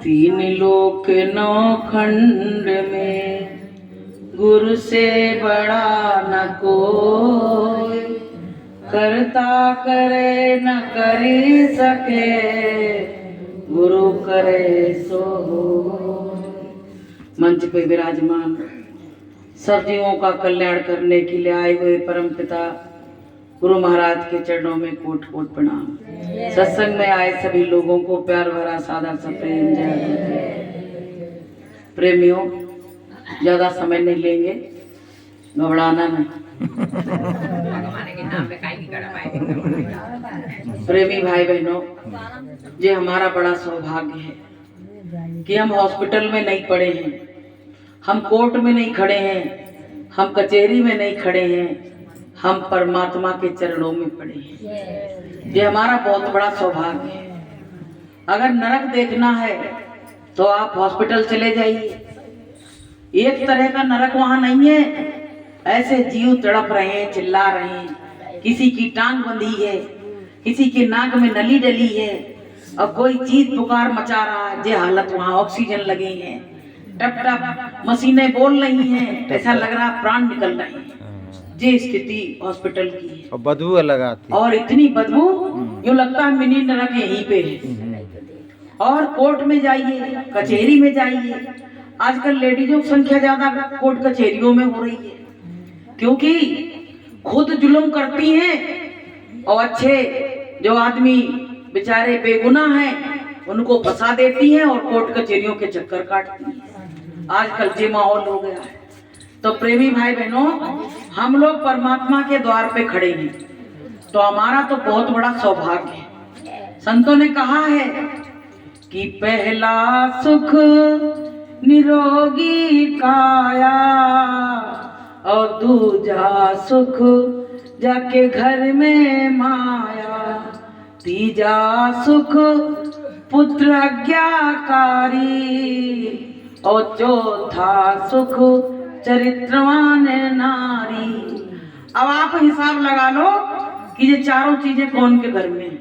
तीन लोक नौ खंड में गुरु से बड़ा न कोई, करता करे न करी सके, गुरु करे सो होय। मंच पे विराजमान सब जीवों का कल्याण करने के लिए आए हुए परम पिता गुरु महाराज के चरणों में कोट कोट प्रणाम। सत्संग में आए सभी लोगों को प्यार भरा सादा सा प्रेम जय। प्रेमियों, ज्यादा समय नहीं लेंगे, घबराना नहीं। प्रेमी भाई बहनों, ये हमारा बड़ा सौभाग्य है कि हम हॉस्पिटल में नहीं पड़े हैं, हम कोर्ट में नहीं खड़े हैं, हम कचहरी में नहीं खड़े हैं, हम परमात्मा के चरणों में पड़े हैं। ये हमारा बहुत बड़ा सौभाग्य है। अगर नरक देखना है तो आप हॉस्पिटल चले जाइए, एक तरह का नरक वहां नहीं है। ऐसे जीव तड़प रहे हैं, चिल्ला रहे हैं, किसी की टांग बंधी है, किसी के नाक में नली डली है और कोई चीख पुकार मचा रहा है। ये हालत वहां, ऑक्सीजन लगे हैं, टप टप मशीनें बोल रही हैं, ऐसा लग रहा प्राण निकल रहे हैं। ये स्थिति हॉस्पिटल की है और बदबू अलग आती है, और इतनी बदबू यूं लगता है मिनी नरक यहीं पे है। और कोर्ट में जाइए, कचहरी में जाइए, आजकल लेडीजों की संख्या ज्यादा कोर्ट कचहरियों में हो रही है, क्योंकि खुद जुल्म करती हैं और अच्छे जो आदमी बेचारे बेगुनाह हैं उनको फंसा देती हैं और कोर्ट कचहरियों के चक्कर काटती हैं। आजकल ये माहौल हो गया है। तो प्रेमी भाई बहनों, हम लोग परमात्मा के द्वार पे खड़े हैं, तो हमारा तो बहुत बड़ा सौभाग्य है। संतों ने कहा है कि पहला सुख निरोगी काया और दूजा सुख जाके घर में माया, तीजा सुख पुत्र आज्ञाकारी और चौथा सुख चरित्रवान नारी। अब आप हिसाब लगा लो कि ये चारों चीजें कौन के घर में है।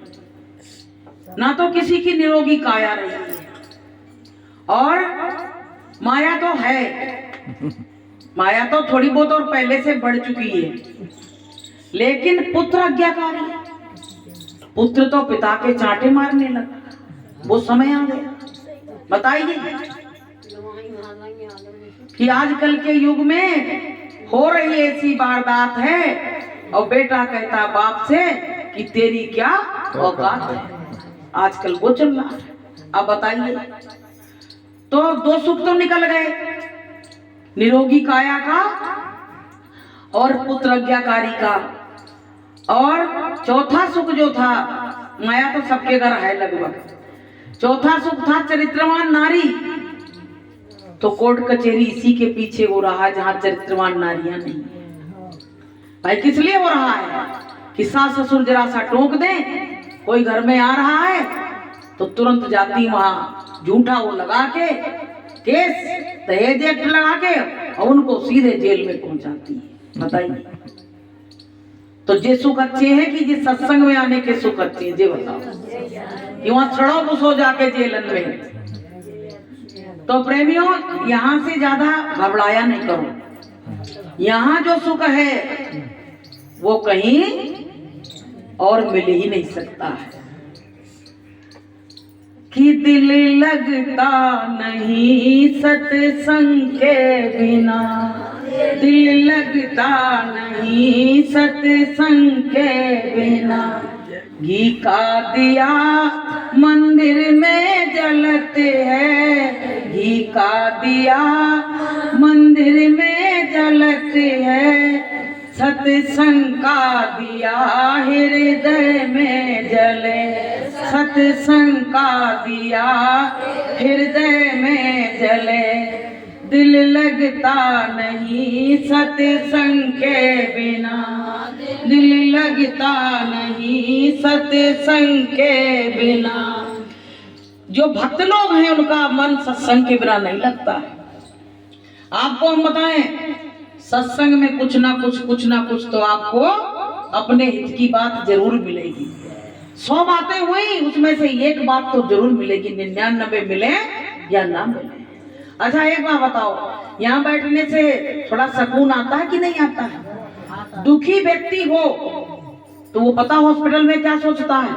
ना तो किसी की निरोगी काया रही है और माया तो है, माया तो थोड़ी बहुत और पहले से बढ़ चुकी है, लेकिन पुत्र आज्ञाकारी, पुत्र तो पिता के चांटे मारने लगा, वो समय आ गया। बताइए कि आजकल के युग में हो रही ऐसी वारदात है और बेटा कहता बाप से कि तेरी क्या औकात है। आजकल वो चल रहा है। अब बताइए, तो दो सुख तो निकल गए, निरोगी काया का और पुत्र आज्ञाकारी का, और चौथा सुख जो था, माया तो सबके घर है लगभग, चौथा सुख था चरित्रवान नारी। तो कोर्ट कचहरी इसी के पीछे हो रहा है जहां चरित्रवान नारियां नहीं। भाई किस लिए हो रहा है कि सास ससुर जरा सा टोक दे, कोई घर में आ रहा है तो तुरंत जाती वहां झूठा वो लगा के केस, दहेज एक्ट लगा के और उनको सीधे जेल में पहुंचाती है। बताइए, तो ये सुख अच्छे हैं कि ये सत्संग में आने के सुख अच्छे हैं? ये बताओ कि वहां सड़ो बुस हो जाके जेलन में। तो प्रेमियों, यहाँ से ज्यादा घबराया नहीं करो। यहाँ जो सुख है वो कहीं और मिल ही नहीं सकता है कि दिल लगता नहीं सत्संग के बिना, दिल लगता नहीं सत्संग के बिना, घी का दिया मंदिर में जलते है, घी का दिया मंदिर में जलते है, सत्संग का दिया हृदय में जले, सत्संग का दिया हृदय में जले, दिल लगता नहीं सत्संग के बिना, दिल लगता नहीं सत्संग के बिना। जो भक्त लोग हैं उनका मन सत्संग के बिना नहीं लगता है। आपको हम बताएं, सत्संग में कुछ ना कुछ तो आपको अपने हित की बात जरूर मिलेगी। 100 बातें हुई, उसमें से एक बात तो जरूर मिलेगी, 99 मिले या ना मिले। अच्छा एक बात बताओ, यहाँ बैठने से थोड़ा सुकून आता है कि नहीं आता है? दुखी व्यक्ति हो तो वो पता हॉस्पिटल में क्या सोचता है।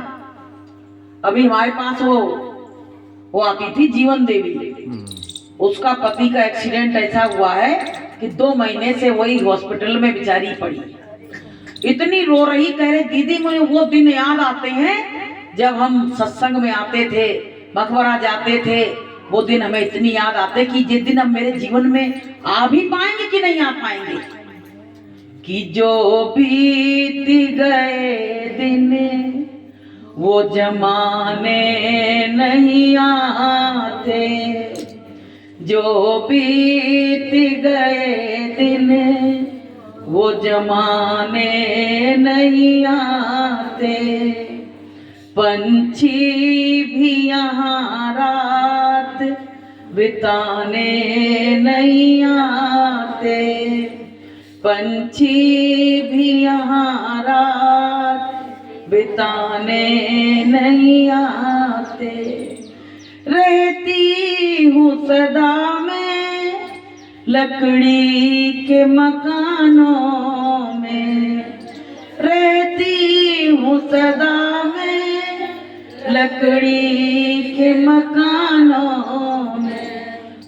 अभी हमारे पास वो आती थी जीवन देवी, उसका पति का एक्सीडेंट ऐसा हुआ है कि 2 महीने से वही हॉस्पिटल में बेचारी पड़ी। इतनी रो रही, कह रहे दीदी मुझे वो दिन याद आते हैं जब हम सत्संग में आते थे, मकबरा जाते थे, वो दिन हमें इतनी याद आते कि जिस दिन हम मेरे जीवन में आ भी पाएंगे कि नहीं आ पाएंगे। कि जो बीत गए दिन वो जमाने नहीं आते, जो बीत गए दिन वो जमाने नहीं आते। पंछी भी यहाँ रात बिताने नहीं आते, पंछी भी यहाँ रात बिताने नहीं आते। रहती हूँ सदा मैं लकड़ी के मकानों में, रहती हूँ सदा मैं लकड़ी के मकानों में।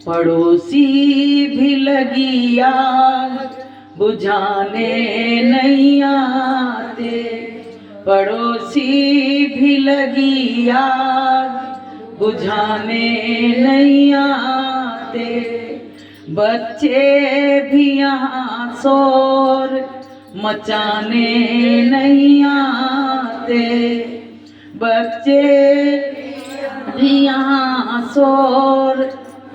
पड़ोसी भी लगी आग बुझाने नहीं आते, पड़ोसी भी लगी आग बुझाने नहीं आते। बच्चे भी यहाँ शोर मचाने नहीं आते, बच्चे भी यहाँ शोर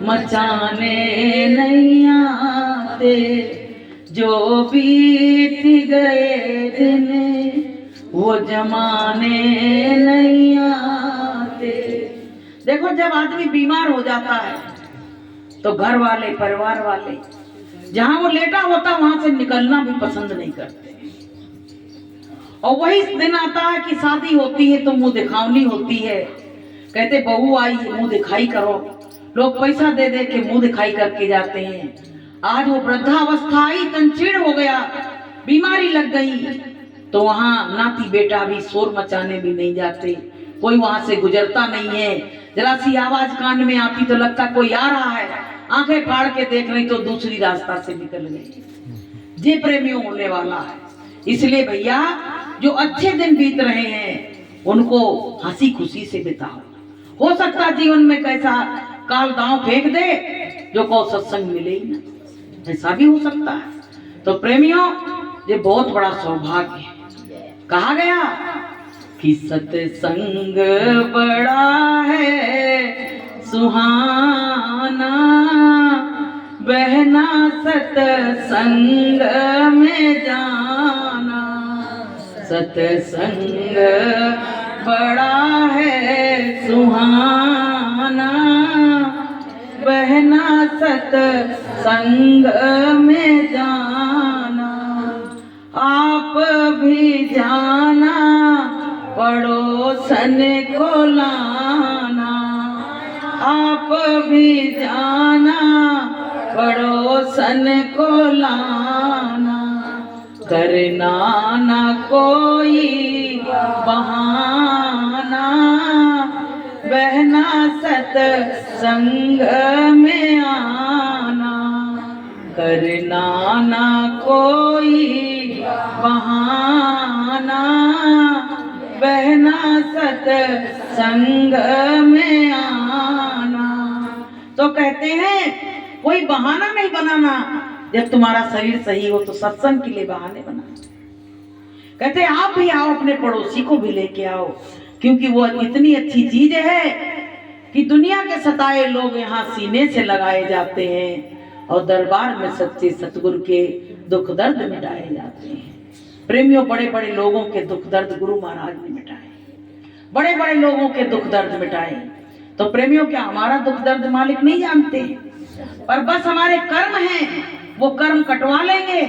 मचाने नहीं आते। जो बीत गए दिन वो जमाने नहीं आते। देखो जब आदमी बीमार हो जाता है तो घर वाले, परिवार वाले, जहां वो लेटा होता वहां से निकलना भी पसंद नहीं करते। और वही दिन आता है कि शादी होती है तो मुंह दिखावनी होती है, कहते बहू आई है मुंह दिखाई करो, लोग पैसा दे दे के मुंह दिखाई करके जाते हैं। आज वो वृद्धावस्था आई, तंचीड़ हो गया, बीमारी लग गई, तो वहां नाती बेटा भी शोर मचाने भी नहीं जाते, कोई वहां से गुजरता नहीं है। जरा सी आवाज कान में आती तो लगता कोई आ रहा है, आंखें फाड़ के देख रही तो दूसरी रास्ता से निकल गई। ये प्रेमियों होने वाला है। इसलिए भैया जो अच्छे दिन बीत रहे हैं उनको हंसी खुशी से बिताओ। हो सकता जीवन में कैसा काल दांव फेंक दे जो को सत्संग मिले ही ना, ऐसा भी हो सकता है। तो प्रेमियों ये बहुत बड़ा सौभाग्य है। कहा गया कि सत्संग बड़ा है सुहाना, बहना सत्संग में जाना। सत्संग बड़ा है सुहाना, बहना सत्संग में जाना। आप भी जाना पड़ोसन को लाना, आप भी जाना पड़ोसन को लाना। करना न कोई बहाना, बहना सत्संग में आना। करना न कोई बहाना, बहना सत्संग में आना। तो कहते हैं कोई बहाना नहीं बनाना, जब तुम्हारा शरीर सही हो तो सत्संग के लिए बहाने बना। कहते हैं आप भी आओ, अपने पड़ोसी को भी लेके आओ, क्योंकि वो इतनी अच्छी चीज है कि दुनिया के सताए लोग यहाँ सीने से लगाए जाते हैं और दरबार में सच्चे सतगुरु के दुख दर्द मिटाए जाते हैं। प्रेमियों बड़े बड़े लोगों के दुख दर्द गुरु महाराज ने मिटाए, बड़े बड़े लोगों के दुख दर्द मिटाए। तो प्रेमियों क्या हमारा दुख दर्द मालिक नहीं जानते, पर बस हमारे कर्म हैं, वो कर्म कटवा लेंगे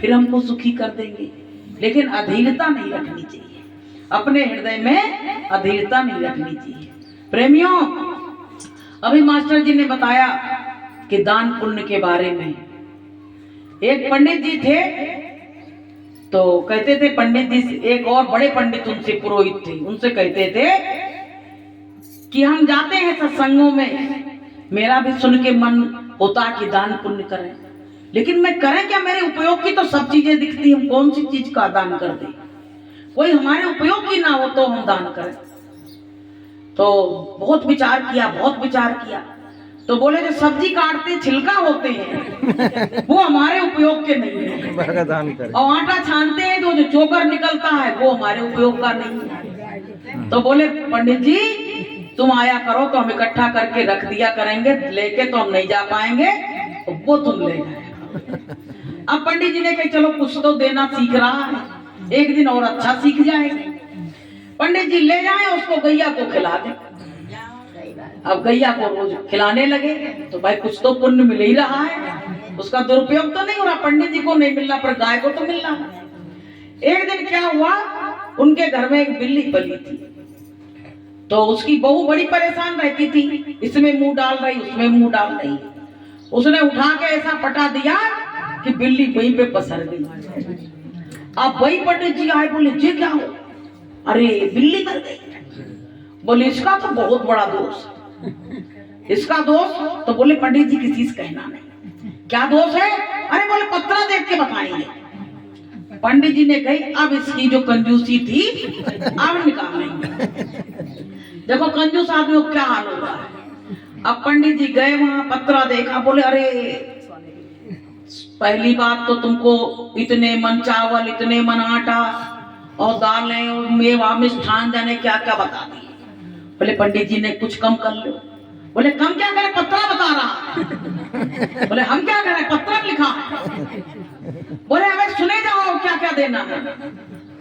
फिर हमको सुखी कर देंगे। लेकिन अधीनता नहीं रखनी चाहिए। अपने हृदय में अधीरता नहीं रखनी चाहिए। प्रेमियों, अभी मास्टर जी ने बताया कि दान पुण्य के बारे में। एक पंडित जी थे, तो कहते थे पंडित जी, एक और बड़े पंडित उनसे पुरोहित थे, उनसे कहते थे कि हम जाते हैं सत्संगों में, मेरा भी सुन के मन होता कि दान पुण्य करें, लेकिन मैं करें क्या? मेरे उपयोग की तो सब चीजें दिखती, हम कौन सी चीज का दान कर दें? कोई हमारे उपयोग की ना हो तो हम दान करें। तो बहुत विचार किया, बहुत विचार किया, तो बोले जो सब्जी काटते छिलका होते हैं वो हमारे उपयोग के नहीं है, दान करें। और आटा छानते हैं तो जो चोकर निकलता है वो हमारे उपयोग का नहीं है। तो बोले पंडित जी तुम आया करो तो हम इकट्ठा करके रख दिया करेंगे, लेके तो हम नहीं जा पाएंगे, तो वो तुम ले जाए। अब पंडित जी ने कहा चलो कुछ तो देना सीख रहा है, एक दिन और अच्छा सीख जाएगा। पंडित जी ले जाए, उसको गैया को खिला दे। अब गैया को रोज खिलाने लगे तो भाई कुछ तो पुण्य मिल ही रहा है, उसका दुरुपयोग तो नहीं हो रहा। पंडित जी को नहीं मिल रहा पर गाय को तो मिल रहा है। एक दिन क्या हुआ, उनके घर में एक बिल्ली पली थी, तो उसकी बहू बड़ी परेशान रहती थी, इसमें मुंह डाल रही, उसमें मुंह डाल रही। उसने उठा के ऐसा पटा दिया कि बिल्ली वहीं पे पसर गई। अब वही पंडित जी आए, बोले जी क्या हो? अरे बिल्ली मर गई। बोले इसका तो बहुत बड़ा दोष, इसका दोष? तो बोले पंडित जी किसी से कहना नहीं। क्या दोष है? अरे बोले पत्रा देख के बताएंगे। पंडित जी ने कही अब इसकी जो कंजूसी थी अब निकालेंगे। देखो कंजूस आदमी को क्या हाल हो रहा है। अब पंडित जी गए वहां, पत्रा देखा, बोले अरे पहली बात तो तुमको इतने मन चावल, इतने मन आटा और दालें और मेवा मिष्ठान जाने क्या क्या बता दिए। बोले पंडित जी ने कुछ कम कर लो। बोले कम क्या करें, पत्रा बता रहा। बोले हम क्या करें, पत्रा लिखा है। बोले हमें सुने जाओ क्या क्या देना है।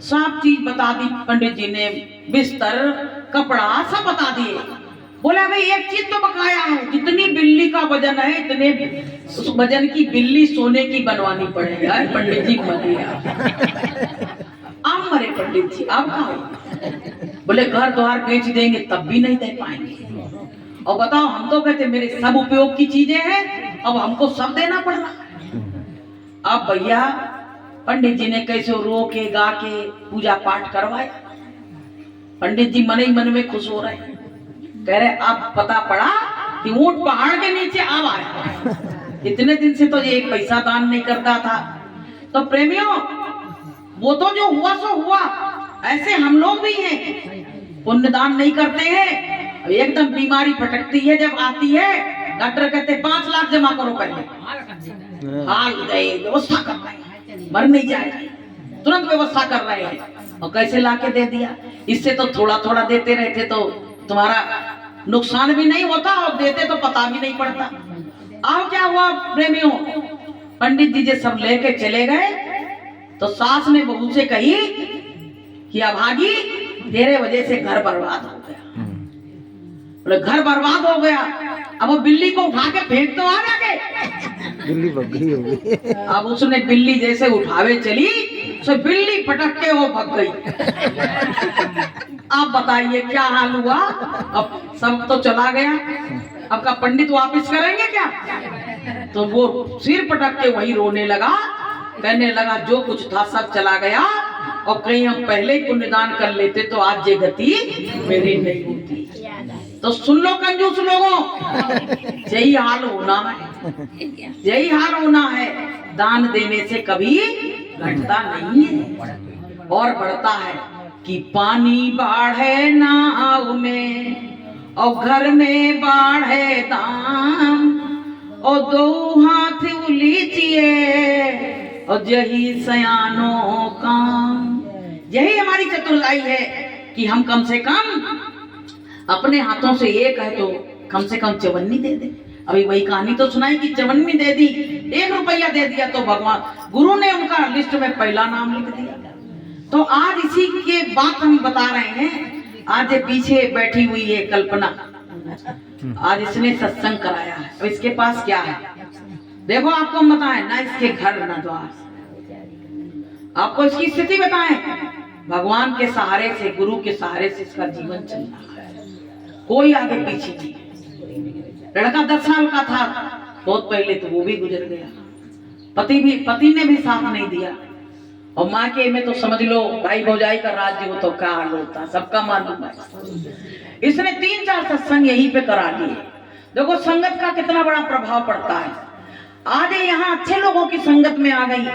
सब चीज बता दी पंडित जी ने, बिस्तर कपड़ा सब बता दिए। बोले भाई एक चीज तो बकाया है, जितनी बिल्ली का वजन है इतने उस वजन की बिल्ली सोने की बनवानी पड़ेगी। यार पंडित जी मरे, आप मरे पंडित जी, आप कहा? बोले घर द्वार बेच देंगे तब भी नहीं दे पाएंगे। और बताओ हम तो कहते मेरे सब उपयोग की चीजें हैं, अब हमको सब देना पड़ रहा है। अब भैया पंडित जी ने कैसे रो के गा के पूजा पाठ करवाया। पंडित जी मन ही मन में खुश हो रहे, कह रहे अब पता पड़ा कि ऊंट पहाड़ के नीचे आवा है। इतने दिन से तो ये एक पैसा दान नहीं करता था। तो प्रेमियों, वो तो जो हुआ सो हुआ, ऐसे हम लोग भी हैं, पुण्य दान नहीं करते हैं। एकदम बीमारी फटकती है जब आती है, डॉक्टर कहते 5 लाख जमा करो पहले, हाल गए व्यवस्था कर रहे हैं, मर नहीं जाएगी, तुरंत व्यवस्था कर रहे हैं। और कैसे लाके दे दिया। इससे तो थोड़ा थोड़ा देते रहते तो तुम्हारा नुकसान भी नहीं होता और देते तो पता भी नहीं पड़ता। अब क्या हुआ प्रेमियों, पंडित जी जे सब लेके चले गए तो सास ने बहू से कही कि अभागी तेरे वजह से घर बर्बाद हो गया। बोले घर बर्बाद हो गया, अब वो बिल्ली को उठा के फेंक तो आ गए, बिल्ली भग गई होगी। अब उसने बिल्ली जैसे उठावे चली तो बिल्ली पटक के वो भग गई। आप बताइए क्या हाल हुआ। अब सब तो चला गया, अब का पंडित वापस करेंगे क्या? तो वो सिर पटक के वही रोने लगा, कहने लगा जो कुछ था सब चला गया, और कहीं हम पहले ही पुण्यदान कर लेते तो आज ये गति मेरी नहीं होती। तो सुन लो कंजूस लोगों, यही हाल होना है, यही हाल होना है। दान देने से कभी घटता नहीं है और बढ़ता है। कि पानी बाढ़े नाव में और घर में बाढ़े दाम, और 2 हाथ उलीचिए और यही सयानो काम। यही हमारी चतुराई है कि हम कम से कम अपने हाथों से एक है तो कम से कम चवन्नी दे दे। अभी वही कहानी तो सुनाई कि चवन्नी दे दी, 1 रुपया दे दिया तो भगवान गुरु ने उनका लिस्ट में पहला नाम लिख दिया। तो आज इसी के बात हम बता रहे हैं। आज ये पीछे बैठी हुई है कल्पना, आज इसने सत्संग कराया है। अब इसके पास क्या है देखो, आपको हम बताएं ना इसके घर ना द्वार, आपको इसकी स्थिति बताएं। भगवान के सहारे से, गुरु के सहारे से इसका जीवन चल रहा है, कोई आगे पीछे नहीं। लड़का 10 साल का था बहुत पहले, तो वो भी गुजर गया। पति ने भी साथ नहीं दिया। और माँ के में तो समझ लो भाई भौजाई का राज्य हो तो क्या हाल होता, सबका मालूम है। इसने 3-4 सत्संग यहीं पे करा लिए। देखो संगत का कितना बड़ा प्रभाव पड़ता है। आज ये यहाँ अच्छे लोगों की संगत में आ गई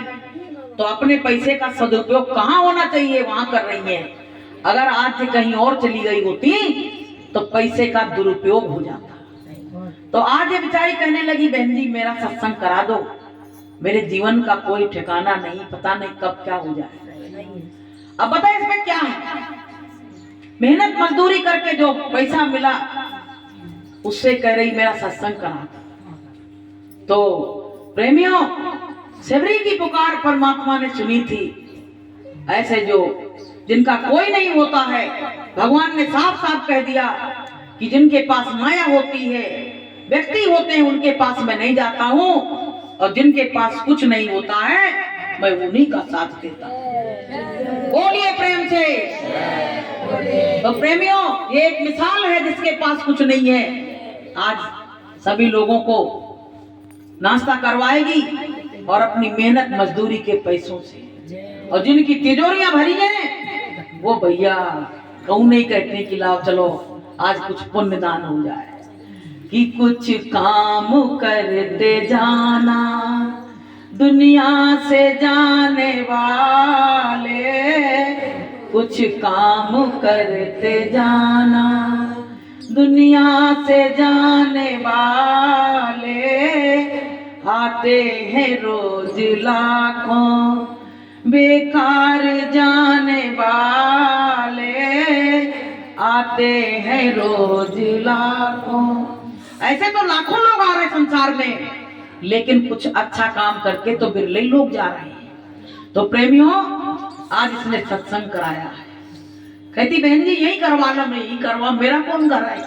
तो अपने पैसे का सदुपयोग कहाँ होना चाहिए वहां कर रही है। अगर आज से कहीं और चली गई होती तो पैसे का दुरुपयोग हो जाता। तो आज ये बेचारी कहने लगी, बहन जी मेरा सत्संग करा दो, मेरे जीवन का कोई ठिकाना नहीं, पता नहीं कब क्या हो जाए। अब बताए इसमें क्या है, मेहनत मजदूरी करके जो पैसा मिला उससे कह रही मेरा सत्संग करा दो। तो प्रेमियों, सबरी की पुकार परमात्मा ने सुनी थी। ऐसे जो जिनका कोई नहीं होता है, भगवान ने साफ साफ कह दिया कि जिनके पास माया होती है, व्यक्ति होते हैं, उनके पास मैं नहीं जाता हूं, और जिनके पास कुछ नहीं होता है मैं उन्हीं का साथ देता हूं। बोलिए प्रेम से। तो प्रेमियों, ये एक मिसाल है जिसके पास कुछ नहीं है, आज सभी लोगों को नाश्ता करवाएगी और अपनी मेहनत मजदूरी के पैसों से। और जिनकी तिजोरियां भरी हैं वो भैया कहूं नहीं कहते कि लाओ चलो आज कुछ पुण्य दान हो जाए, कि कुछ काम करते जाना दुनिया से जाने वाले, कुछ काम करते जाना दुनिया से जाने वाले, आते हैं रोज लाखों बेकार जाने वाले, आते हैं रोज लाखों। ऐसे तो लाखों लोग आ रहे संसार में, लेकिन कुछ अच्छा काम करके तो बिरले लोग जा रहे हैं। तो प्रेमियों, आज इसने सत्संग कराया है। कहती बहन जी यही करवा लो, मैं यही करवा, मेरा कौन घर है,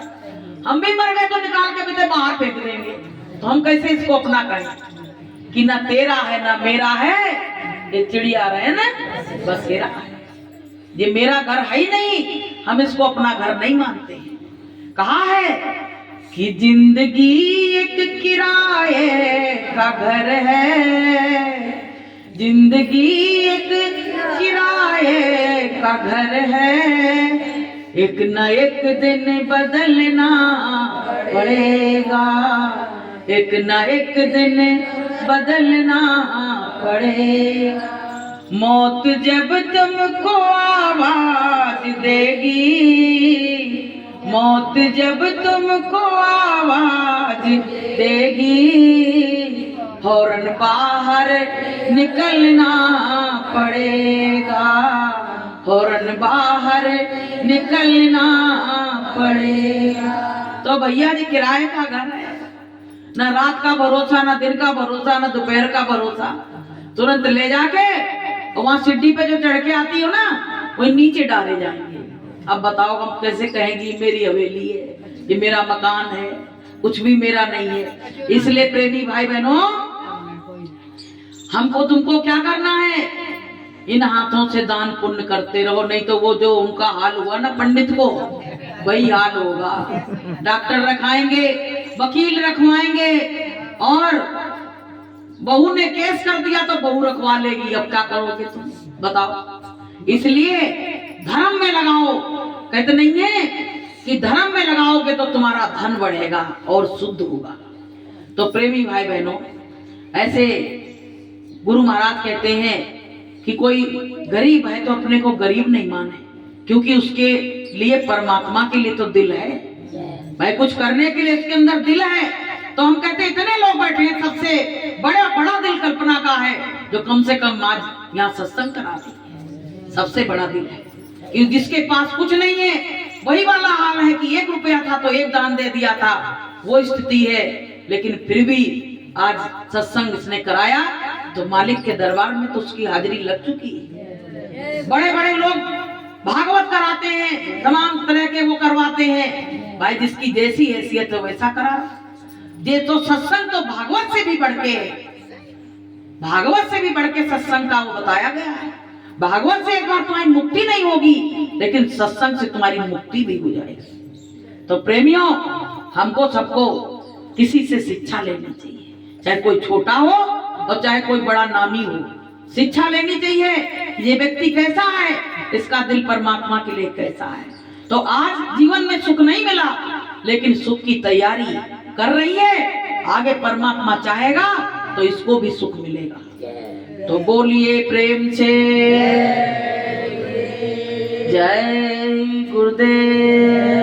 हम भी मर गए तो निकाल के भी बाहर फेंक देंगे, तो हम कैसे इसको अपना करें कि ना तेरा है ना मेरा है, ये चिड़िया रहे ना बस तेरा है, ये मेरा घर है ही नहीं, हम इसको अपना घर नहीं मानते हैं। कहा है कि जिंदगी एक किराए का घर है, जिंदगी एक किराए का घर है, एक न एक दिन बदलना पड़ेगा, एक न एक दिन बदलना पड़ेगा। मौत जब तुमको आवाज देगी, मौत जब तुमको आवाज देगी, फौरन बाहर निकलना पड़ेगा, फौरन बाहर निकलना पड़ेगा। तो भैया जी किराए का घर है, ना रात का भरोसा, ना दिन का भरोसा, ना दोपहर का भरोसा, तुरंत ले जाके वहां सीढ़ी पे जो चढ़ के आती हो ना, वही नीचे डाले जाएंगे। अब बताओ हम कैसे कहेंगी मेरी हवेली है, ये मेरा मकान है, कुछ भी मेरा नहीं है। इसलिए प्रेमी भाई बहनों, हमको तुमको क्या करना है, इन हाथों से दान पुण्य करते रहो, नहीं तो वो जो उनका हाल हुआ ना पंडित को, वही हाल होगा। डॉक्टर रखाएंगे, वकील रखवाएंगे, और बहू ने केस कर दिया तो बहू रखवा लेगी, अब क्या करोगे तुम बताओ। इसलिए धर्म में लगाओ, कहते नहीं है कि धर्म में लगाओगे तो तुम्हारा धन बढ़ेगा और शुद्ध होगा। तो प्रेमी भाई बहनों, ऐसे गुरु महाराज कहते हैं कि कोई गरीब है तो अपने को गरीब नहीं माने, क्योंकि उसके लिए परमात्मा के लिए तो दिल है भाई, कुछ करने के लिए उसके अंदर दिल है। तो हम कहते हैं इतने लोग बैठे हैं, सबसे बड़ा दिल कल्पना का है जो कम से कम आज यहाँ सत्संग करा दे, सबसे बड़ा दिल है। कि जिसके पास कुछ नहीं है वही वाला हाल है कि 1 रुपया था तो 1 दान दे दिया था, वो स्थिति है। लेकिन फिर भी आज सत्संग इसने कराया तो मालिक के दरबार में तो उसकी हाजिरी लग चुकी है। बड़े लोग भागवत कराते हैं, तमाम तरह के वो करवाते हैं भाई, जिसकी जैसी हैसियत है वैसा करा। ये तो सत्संग तो भागवत से भी बढ़ के, भागवत से भी बढ़ के सत्संग का वो बताया गया है। भागवत से एक बार तुम्हारी मुक्ति नहीं होगी, लेकिन सत्संग से तुम्हारी मुक्ति भी हो जाएगी। तो प्रेमियों, हमको सबको किसी से शिक्षा लेनी चाहिए, चाहे कोई छोटा हो और चाहे कोई बड़ा नामी हो। शिक्षा लेनी चाहिए, ये व्यक्ति कैसा है, इसका दिल परमात्मा के लिए कैसा है। तो आज जीवन में सुख नहीं मिला, लेकिन सुख की तैयारी कर रही है, आगे परमात्मा चाहेगा तो इसको भी सुख मिलेगा। तो बोलिए प्रेम से जय गुरुदेव।